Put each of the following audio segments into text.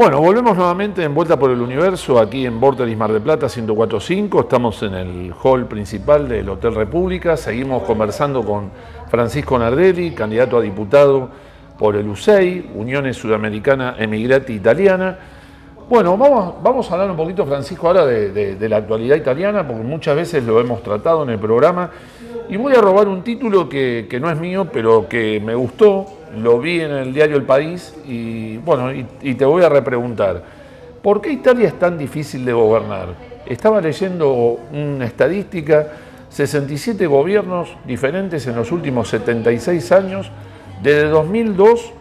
Bueno, volvemos nuevamente en Vuelta por el Universo, aquí en Vorterix Mar del Plata 104.5. Estamos en el hall principal del Hotel República. Seguimos conversando con Francisco Nardelli, candidato a diputado por el UCEI, Unione Sudamericana Emigrati Italiana. Bueno, vamos a hablar un poquito, Francisco, ahora de la actualidad italiana, porque muchas veces lo hemos tratado en el programa. Y voy a robar un título que no es mío, pero que me gustó, lo vi en el diario El País, y bueno, y te voy a repreguntar, ¿por qué Italia es tan difícil de gobernar? Estaba leyendo una estadística, 67 gobiernos diferentes en los últimos 76 años, desde 2002,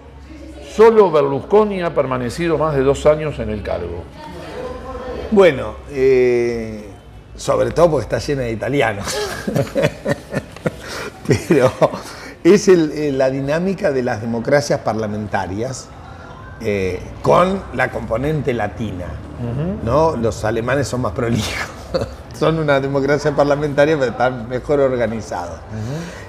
solo Berlusconi ha permanecido más de 2 años en el cargo. Bueno, sobre todo porque está llena de italianos. Pero es la dinámica de las democracias parlamentarias con la componente latina, ¿no? Los alemanes son más prolijos. Son una democracia parlamentaria, pero están mejor organizados.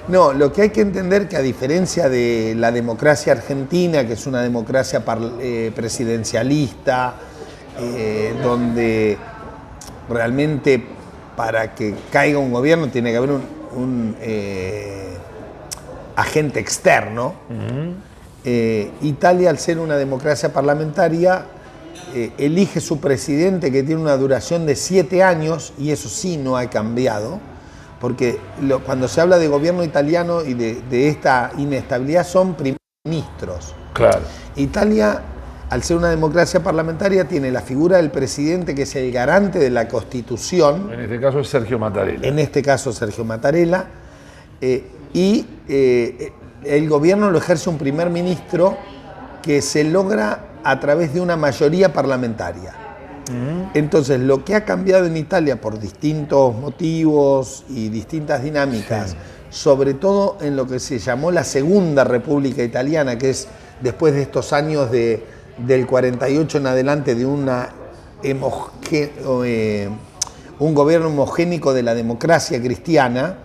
No, lo que hay que entender que a diferencia de la democracia argentina, que es una democracia presidencialista, donde realmente para que caiga un gobierno tiene que haber un agente externo. Italia, al ser una democracia parlamentaria, elige su presidente, que tiene una duración de 7 años, y eso sí no ha cambiado, porque cuando se habla de gobierno italiano y de esta inestabilidad son primeros ministros. Claro. Italia, al ser una democracia parlamentaria, tiene la figura del presidente, que es el garante de la Constitución. En este caso es Sergio Mattarella. En este caso Sergio Mattarella. Y el gobierno lo ejerce un primer ministro que se logra a través de una mayoría parlamentaria. Entonces, lo que ha cambiado en Italia por distintos motivos y distintas dinámicas, sobre todo en lo que se llamó la Segunda República Italiana, que es después de estos años del 48 en adelante de un gobierno homogénico de la democracia cristiana,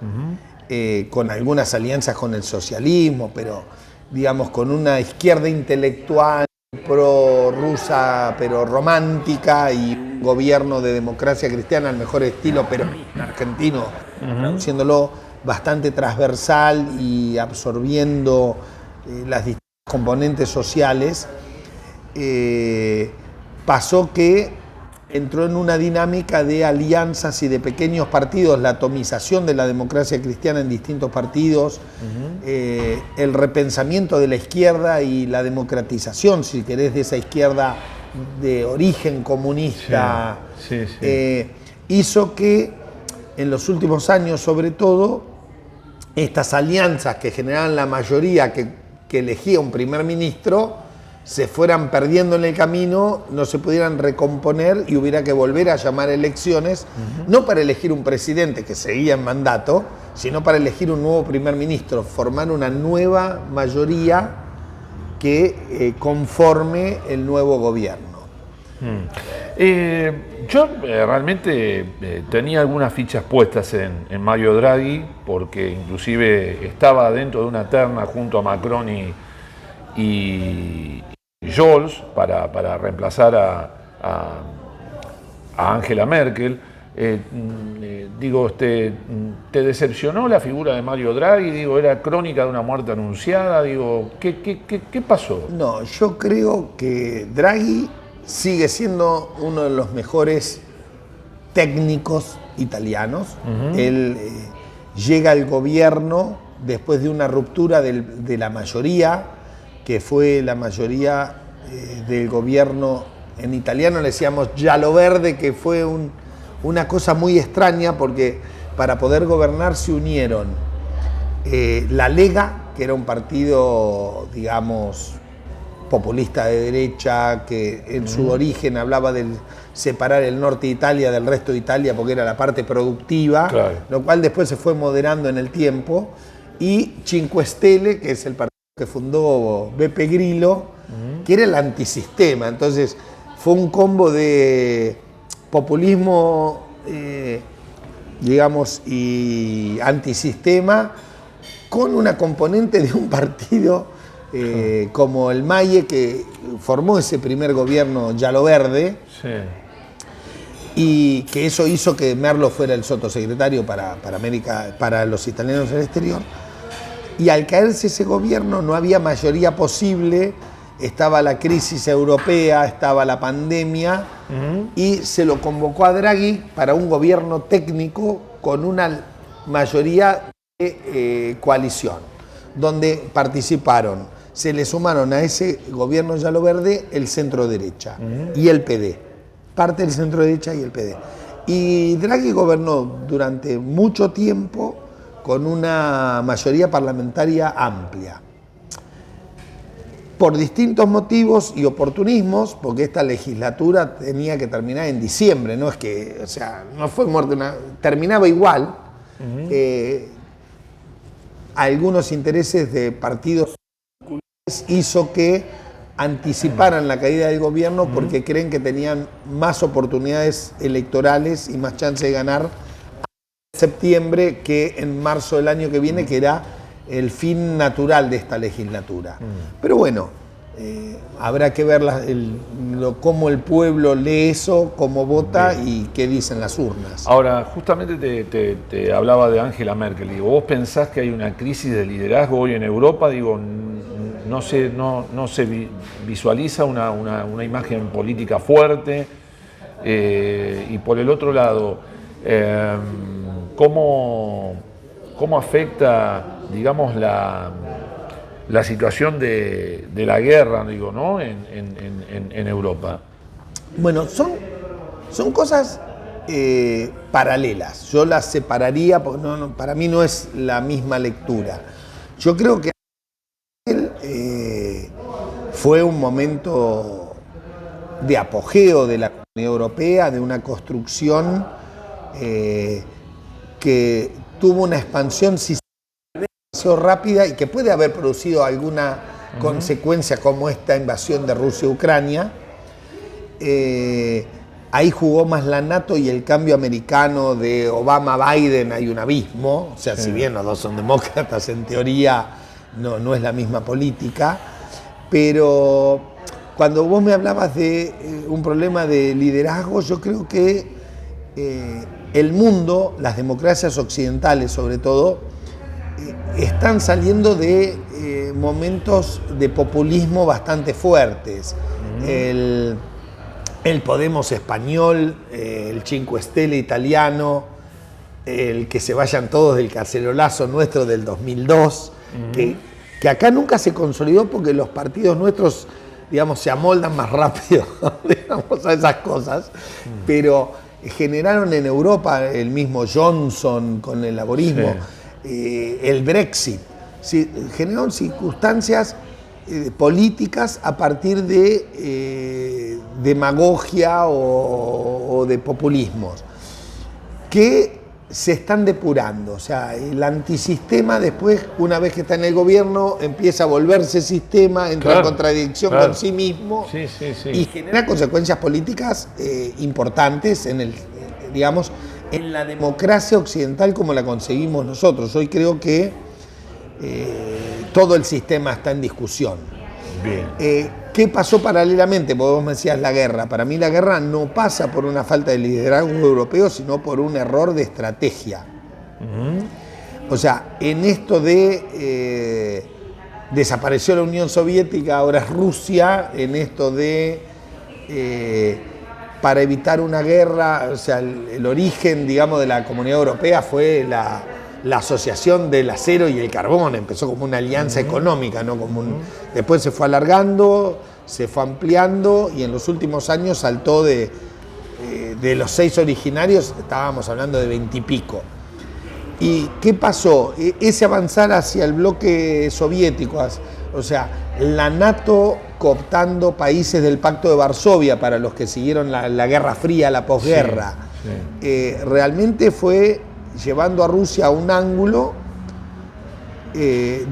con algunas alianzas con el socialismo, pero digamos con una izquierda intelectual pro-rusa, pero romántica, y un gobierno de democracia cristiana al mejor estilo, pero argentino, siéndolo bastante transversal y absorbiendo las distintas componentes sociales. Pasó que entró en una dinámica de alianzas y de pequeños partidos, la atomización de la democracia cristiana en distintos partidos, el repensamiento de la izquierda y la democratización, si querés, de esa izquierda de origen comunista, hizo que en los últimos años, sobre todo, estas alianzas que generaban la mayoría que elegía un primer ministro, se fueran perdiendo en el camino, no se pudieran recomponer y hubiera que volver a llamar elecciones, no para elegir un presidente que seguía en mandato, sino para elegir un nuevo primer ministro, formar una nueva mayoría que conforme el nuevo gobierno. Yo realmente tenía algunas fichas puestas en Mario Draghi, porque inclusive estaba dentro de una terna junto a Macron y Scholz para reemplazar a Angela Merkel. Digo, ¿te decepcionó la figura de Mario Draghi? Digo, ¿era crónica de una muerte anunciada? Digo, ¿qué pasó? No, yo creo que Draghi sigue siendo uno de los mejores técnicos italianos. Él llega al gobierno después de una ruptura de la mayoría, que fue la mayoría del gobierno. En italiano le decíamos giallo verde, que fue una cosa muy extraña, porque para poder gobernar se unieron la Lega, que era un partido, digamos, populista de derecha, que en su origen hablaba de separar el norte de Italia del resto de Italia porque era la parte productiva, claro, lo cual después se fue moderando en el tiempo, y Cinque Stelle, que es el partido que fundó Beppe Grillo, que era el antisistema. Entonces fue un combo de populismo, digamos, y antisistema, con una componente de un partido como el MAIE, que formó ese primer gobierno Yalo Verde, Sí. y que eso hizo que Merlo fuera el sotosecretario para los italianos en el exterior. Y al caerse ese gobierno no había mayoría posible, estaba la crisis europea, estaba la pandemia, y se lo convocó a Draghi para un gobierno técnico con una mayoría de coalición, donde participaron, se le sumaron a ese gobierno Yalo Verde el centro derecha y el PD, parte del centro derecha y el PD. Y Draghi gobernó durante mucho tiempo con una mayoría parlamentaria amplia. Por distintos motivos y oportunismos, porque esta legislatura tenía que terminar en diciembre, no es que, o sea, no fue muerte, terminaba igual. Algunos intereses de partidos hizo que anticiparan la caída del gobierno porque creen que tenían más oportunidades electorales y más chance de ganar en septiembre que en marzo del año que viene, que era el fin natural de esta legislatura. Pero bueno, habrá que ver cómo el pueblo lee eso, cómo vota y qué dicen las urnas. Ahora, justamente te hablaba de Angela Merkel. Digo, ¿vos pensás que hay una crisis de liderazgo hoy en Europa? Digo, no se visualiza una imagen política fuerte. Y por el otro lado, ¿cómo afecta, digamos, la situación de la guerra, digo, ¿no? en Europa? Bueno, son cosas paralelas. Yo las separaría porque para mí no es la misma lectura. Yo creo que fue un momento de apogeo de la Comunidad Europea, de una construcción que tuvo una expansión rápida y que puede haber producido alguna consecuencia como esta invasión de Rusia a Ucrania. Ahí jugó más la NATO y el cambio americano de Obama-Biden, hay un abismo. O sea, si bien los dos son demócratas, en teoría no es la misma política. Pero cuando vos me hablabas de un problema de liderazgo, yo creo que el mundo, las democracias occidentales sobre todo, están saliendo de momentos de populismo bastante fuertes. El Podemos español, el Cinque Stelle italiano, el que se vayan todos del cacerolazo nuestro del 2002, que acá nunca se consolidó porque los partidos nuestros, digamos, se amoldan más rápido, digamos, a esas cosas, pero generaron en Europa el mismo Johnson con el laborismo, el Brexit, generaron circunstancias políticas a partir de demagogia o de populismos que se están depurando. O sea, el antisistema después, una vez que está en el gobierno, empieza a volverse sistema, entra en contradicción con sí mismo y genera consecuencias políticas importantes en la democracia occidental como la conseguimos nosotros. Hoy creo que todo el sistema está en discusión. Bien. ¿Qué pasó paralelamente? Porque vos me decías la guerra. Para mí la guerra no pasa por una falta de liderazgo europeo, sino por un error de estrategia. O sea, en esto de desapareció la Unión Soviética, ahora es Rusia, en esto de para evitar una guerra, o sea, el origen, digamos, de la Comunidad Europea fue la asociación del acero y el carbón. Empezó como una alianza económica, ¿no? Después se fue alargando, se fue ampliando y en los últimos años saltó de los 6 originarios, estábamos hablando de 20 y pico. ¿Y qué pasó? Ese avanzar hacia el bloque soviético, o sea, la NATO cooptando países del Pacto de Varsovia para los que siguieron la Guerra Fría, la posguerra, realmente fue llevando a Rusia a un ángulo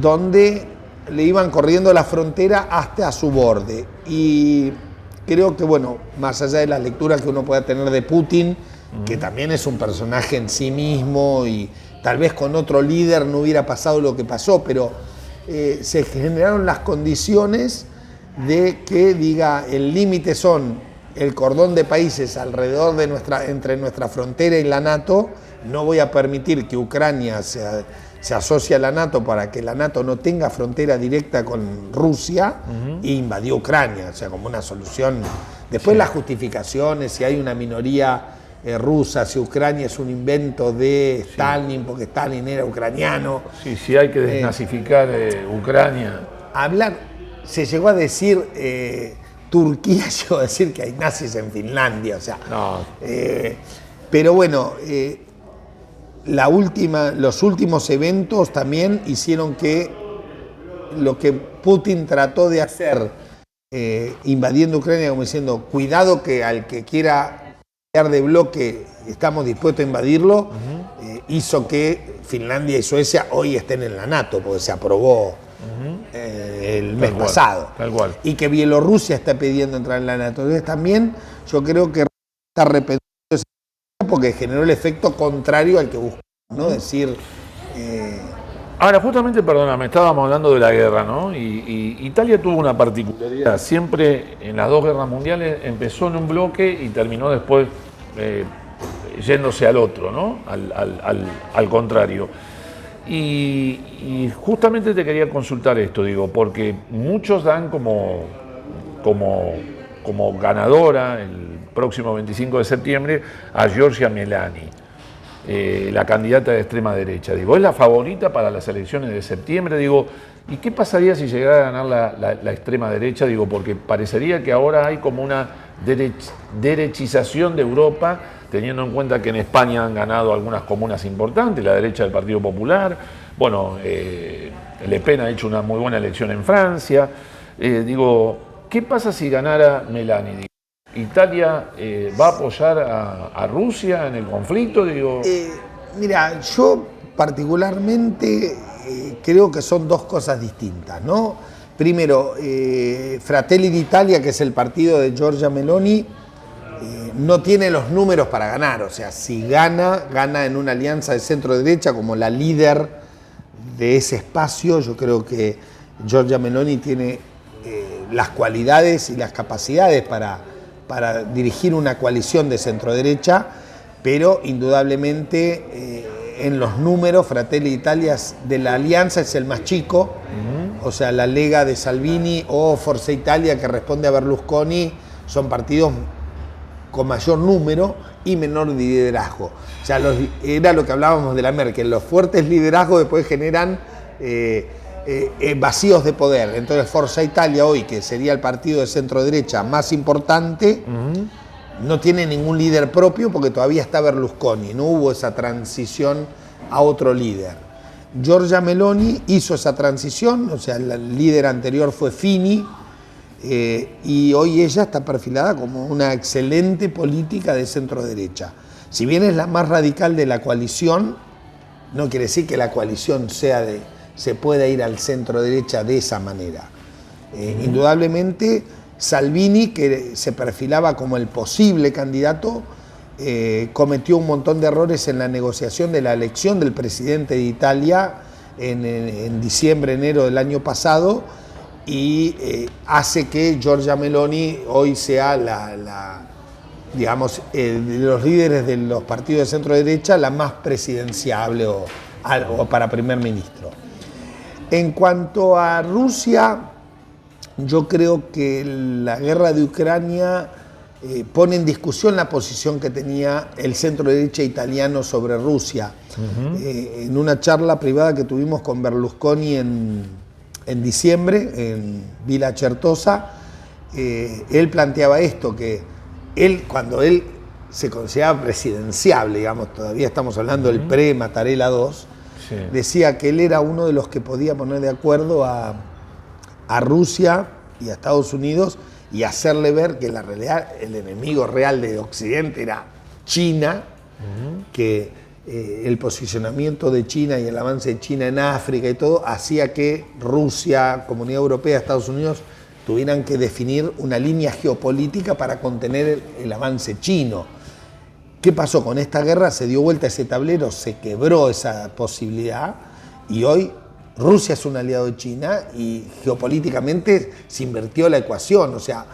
donde le iban corriendo la frontera hasta su borde. Y creo que, bueno, más allá de las lecturas que uno pueda tener de Putin, que también es un personaje en sí mismo y tal vez con otro líder no hubiera pasado lo que pasó, pero se generaron las condiciones de que diga el límite son el cordón de países alrededor de entre nuestra frontera y la NATO. No voy a permitir que Ucrania se asocie a la NATO para que la NATO no tenga frontera directa con Rusia e invadió Ucrania, o sea, como una solución. Después las justificaciones, si hay una minoría rusa, si Ucrania es un invento de Stalin, porque Stalin era ucraniano. Sí, si hay que desnazificar Ucrania. Se llegó a decir, Turquía llegó a decir que hay nazis en Finlandia, o sea. No. Pero bueno, los últimos eventos también hicieron que lo que Putin trató de hacer, invadiendo Ucrania, como diciendo, cuidado que al que quiera de bloque estamos dispuestos a invadirlo, hizo que Finlandia y Suecia hoy estén en la NATO, porque se aprobó el mes pasado. Tal cual. Y que Bielorrusia está pidiendo entrar en la NATO. Entonces también yo creo que está arrepentido porque generó el efecto contrario al que buscó, ¿no? Decir... Ahora, justamente, perdóname, estábamos hablando de la guerra, ¿no? Y Italia tuvo una particularidad. Siempre en las dos guerras mundiales empezó en un bloque y terminó después yéndose al otro, ¿no? Al contrario. Y justamente te quería consultar esto, digo, porque muchos dan como ganadora el próximo 25 de septiembre a Giorgia Meloni. La candidata de extrema derecha. Digo, es la favorita para las elecciones de septiembre. Digo, ¿y qué pasaría si llegara a ganar la extrema derecha? Digo, porque parecería que ahora hay como una derechización de Europa, teniendo en cuenta que en España han ganado algunas comunas importantes, la derecha del Partido Popular. Bueno, Le Pen ha hecho una muy buena elección en Francia. Digo, ¿qué pasa si ganara Meloni? ¿Italia va a apoyar a Rusia en el conflicto? Digo... Mira, yo particularmente creo que son dos cosas distintas, ¿no? Primero, Fratelli d'Italia, que es el partido de Giorgia Meloni, no tiene los números para ganar. O sea, si gana en una alianza de centro-derecha como la líder de ese espacio. Yo creo que Giorgia Meloni tiene las cualidades y las capacidades para dirigir una coalición de centro-derecha, pero indudablemente en los números Fratelli d'Italia de la alianza es el más chico. O sea, la Lega de Salvini o Forza Italia, que responde a Berlusconi, son partidos con mayor número y menor liderazgo. O sea, era lo que hablábamos de la Merkel, los fuertes liderazgos después generan vacíos de poder. Entonces Forza Italia hoy, que sería el partido de centro-derecha más importante, no tiene ningún líder propio porque todavía está Berlusconi, no hubo esa transición a otro líder. Giorgia Meloni hizo esa transición, o sea, el líder anterior fue Fini, y hoy ella está perfilada como una excelente política de centro-derecha. Si bien es la más radical de la coalición, no quiere decir que la coalición se pueda ir al centro-derecha de esa manera. Indudablemente, Salvini, que se perfilaba como el posible candidato, cometió un montón de errores en la negociación de la elección del presidente de Italia en diciembre, enero del año pasado, y hace que Giorgia Meloni hoy sea digamos, de los líderes de los partidos de centro-derecha, la más presidenciable o para primer ministro. En cuanto a Rusia, yo creo que la guerra de Ucrania pone en discusión la posición que tenía el centro-derecha italiano sobre Rusia. En una charla privada que tuvimos con Berlusconi en diciembre, en Villa Certosa, él planteaba esto, que cuando él se consideraba presidenciable, digamos, todavía estamos hablando del pre-Mattarella II, sí, decía que él era uno de los que podía poner de acuerdo a Rusia y a Estados Unidos y hacerle ver que en la realidad el enemigo real de Occidente era China, que el posicionamiento de China y el avance de China en África y todo hacía que Rusia, Comunidad Europea, Estados Unidos tuvieran que definir una línea geopolítica para contener el avance chino. ¿Qué pasó? Con esta guerra se dio vuelta ese tablero, se quebró esa posibilidad y hoy Rusia es un aliado de China y geopolíticamente se invirtió la ecuación. O sea,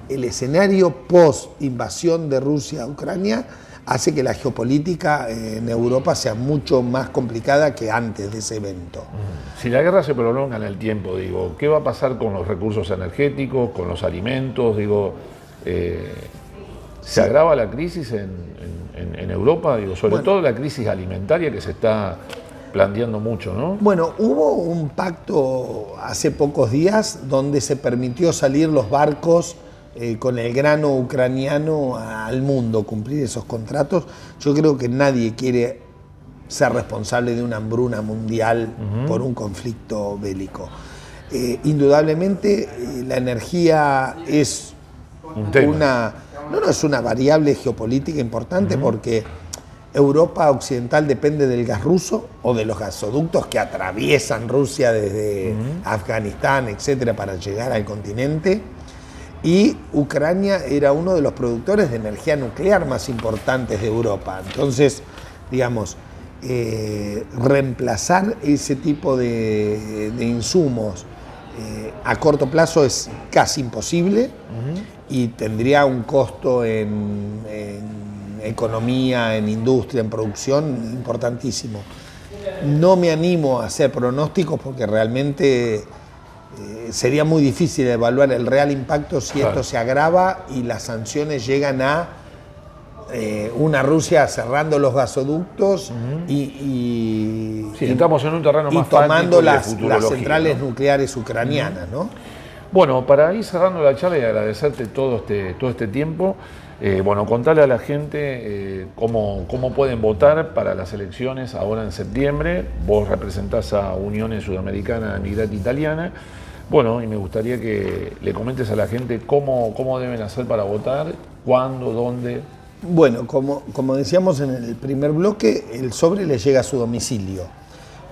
el escenario post-invasión de Rusia a Ucrania hace que la geopolítica en Europa sea mucho más complicada que antes de ese evento. Si la guerra se prolonga en el tiempo, digo, ¿qué va a pasar con los recursos energéticos, con los alimentos? Digo, ¿se agrava la crisis en Europa? Digo, sobre todo la crisis alimentaria que se está planteando mucho, ¿no? Bueno, hubo un pacto hace pocos días donde se permitió salir los barcos con el grano ucraniano al mundo, cumplir esos contratos. Yo creo que nadie quiere ser responsable de una hambruna mundial por un conflicto bélico. Indudablemente la energía es es una variable geopolítica importante porque Europa occidental depende del gas ruso o de los gasoductos que atraviesan Rusia desde Afganistán, etcétera, para llegar al continente. Y Ucrania era uno de los productores de energía nuclear más importantes de Europa. Entonces, digamos, reemplazar ese tipo de insumos a corto plazo es casi imposible y tendría un costo en economía, en industria, en producción importantísimo. No me animo a hacer pronósticos porque realmente sería muy difícil evaluar el real impacto si esto se agrava y las sanciones llegan a una Rusia cerrando los gasoductos y estamos en un terreno más tomando las ¿no? centrales nucleares ucranianas, ¿no? Bueno, para ir cerrando la charla y agradecerte todo este tiempo, contarle a la gente cómo pueden votar para las elecciones ahora en septiembre. Vos representás a Unione Sudamericana Emigrati Italiana. Bueno, y me gustaría que le comentes a la gente cómo deben hacer para votar, cuándo, dónde. Bueno, como decíamos en el primer bloque, el sobre le llega a su domicilio.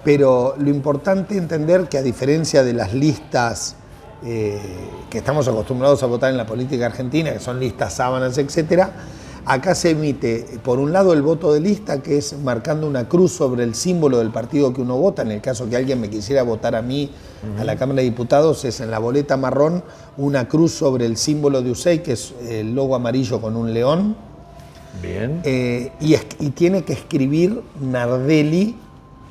Pero lo importante es entender que a diferencia de las listas que estamos acostumbrados a votar en la política argentina, que son listas sábanas, etcétera, acá se emite, por un lado, el voto de lista, que es marcando una cruz sobre el símbolo del partido que uno vota. En el caso que alguien me quisiera votar a mí, a la Cámara de Diputados, es en la boleta marrón una cruz sobre el símbolo de UCEI, que es el logo amarillo con un león. Bien. Y tiene que escribir Nardelli,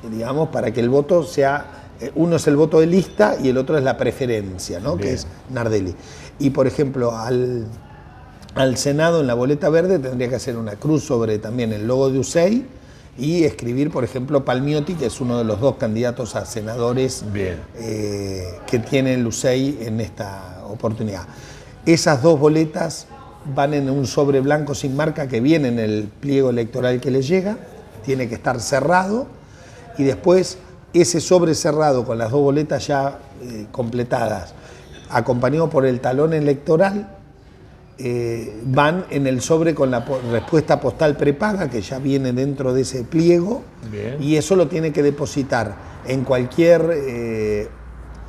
digamos, para que el voto sea... uno es el voto de lista y el otro es la preferencia, ¿no? Que es Nardelli. Y, por ejemplo, al Senado en la boleta verde tendría que hacer una cruz sobre también el logo de UCEI y escribir, por ejemplo, Palmiotti, que es uno de los dos candidatos a senadores que tiene el UCEI en esta oportunidad. Esas dos boletas van en un sobre blanco sin marca que viene en el pliego electoral que les llega, tiene que estar cerrado y después ese sobre cerrado con las dos boletas ya completadas, acompañado por el talón electoral, van en el sobre con la respuesta postal prepaga que ya viene dentro de ese pliego. Bien. Y eso lo tiene que depositar en cualquier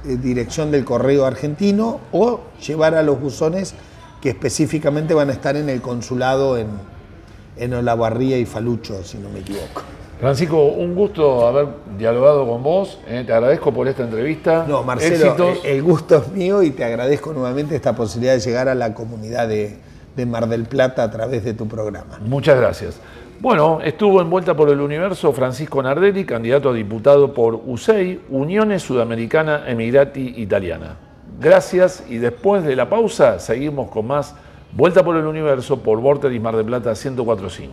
dirección del correo argentino o llevar a los buzones que específicamente van a estar en el consulado en Olavarría y Falucho, si no me equivoco. Francisco, un gusto haber dialogado con vos, te agradezco por esta entrevista. No, Marcelo, el gusto es mío y te agradezco nuevamente esta posibilidad de llegar a la comunidad de Mar del Plata a través de tu programa. Muchas gracias. Bueno, estuvo en Vuelta por el Universo Francisco Nardelli, candidato a diputado por UCEI, Unione Sudamericana Emigrati Italiana. Gracias y después de la pausa seguimos con más Vuelta por el Universo por Vorterix Mar del Plata 104.5.